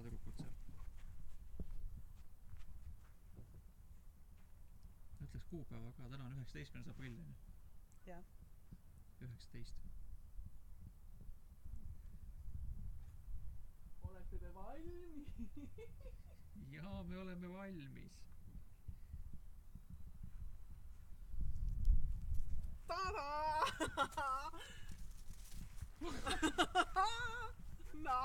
tüdrukud seal. Ütleks kuupäeva ka, täna on 19. aprill. Jah. 19. Olete te valmis? Jaa, me oleme valmis. Tada! No?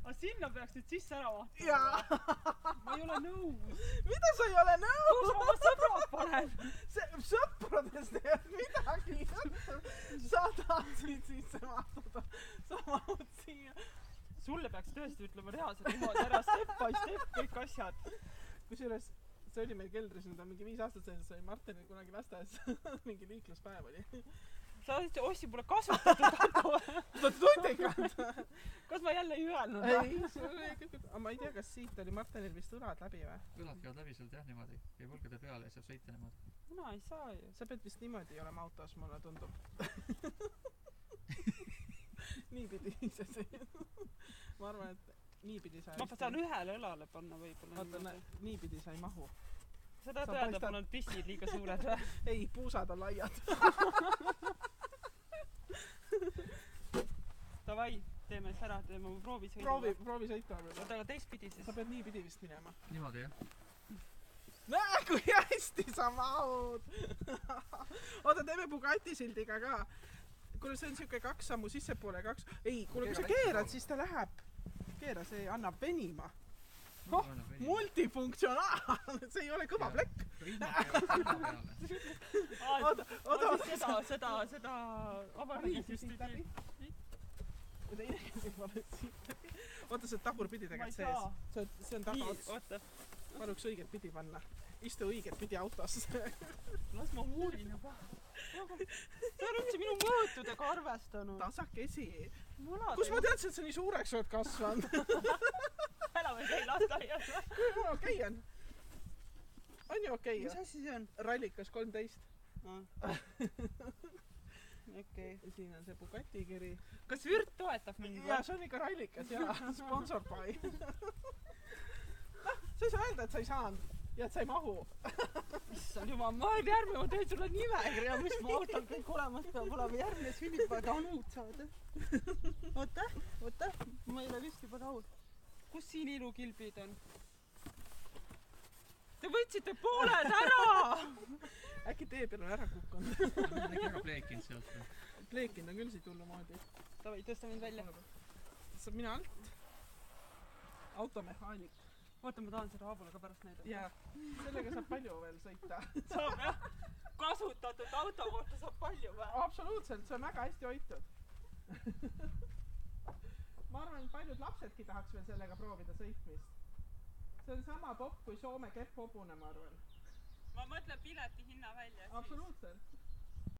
Aga sinna peaks nüüd sisse ära vaatama. Jaa. Ma ei ole nõus. Mida sa ei ole nõus? Kus ma oma sõbrad panen? Sõpradest ei ole midagi. Sa tahtsid sisse vaadata. Sa mahud siia. Sulle peaks tõesti ütlema reaalselt niimoodi ära step by step kõik asjad. Kusjuures see oli meil keldris, nüüd on mingi 5 aastat sees, see oli Martinil kunagi lasteas. Mingi liikluspäev oli. Sa ostsid mulle kasutatud auto. Sa tutikad. Kas ma jälle ei öelnud? Ei, see oli kõik. Aga ma ei tea, kas siit oli Martinil vist õlad läbi või? Õlad käivad läbi sealt jah niimoodi. Käib võlgade peale ja saab sõita niimoodi. Mina ei saa ju. Sa pead vist niimoodi olema autos, mulle tundub. Niipidi see. Ma arvan, et niipidi sa... Ma saan ühele õlale panna võibolla. Oota, niipidi sa ei mahu. Seda tõendab, mul on tissid liiga suured või? Ei, puusad on laiad. Davai, teeme siis ära, teeme proovi sõidu. Proovi sõita. Oota, aga teistpidi siis. Sa pead niipidi vist minema. Niimoodi jah. Näe, kui hästi sa mahud! Oota, teeme Bugatti sildiga ka. Kuule, see on siuke 2 sammu sissepoole, 2... Ei, kuule, kui sa keerad, siis ta läheb. Keera, see annab venima. Multifunktsionaalne, see ei ole kõva plekk. Seda avariis just ei tee. Oota, see on tagurpidi tegelikult sees. See on tagaots. Paluks õiget pidi panna. Istu õiget pidi autos. Las ma uurin juba. Ta on üldse minu mõõtudega arvestanud. Tasakesi. Kus ma teadsin, et sa nii suureks oled kasvanud? Enam ei käi lasteaias. Kui okei on? On ju okei? Mis asi see on? Rallikas 13. Okei. Siin on see Bugatti kiri. Kas Virt toetab mind? Jaa, see on ikka Rallikas, jaa. Sponsor by. Sa ei saa öelda, et sa ei saanud ja et sa ei mahu. Issand jumal, ma olen järgmine, ma tein sulle nimekirja, mis mu autol kõik olemas peab olema. Järgmine Philippa tahan uut saada. Oota, ma ei ole vist juba rahul. Kus siin ilukilbid on? Te võtsite pooled ära! Äkki tee peal on ära kukkunud. Ma olen ära pleekinud sealt. Pleekinud on küll siit hullu moodi. Tavai, tõsta mind välja. Saab mina alt. Automehaanik. Oota, ma tahan seda haabule ka pärast näidata. Jaa, sellega saab palju veel sõita. Saab jah? Kasutatud auto kohta saab palju või? Absoluutselt, see on väga hästi hoitud. Ma arvan, et paljud lapsedki tahaks veel sellega proovida sõitmist. See on sama popp kui Soome kepp hobune, ma arvan. Ma mõtlen pileti hinna välja. Absoluutselt.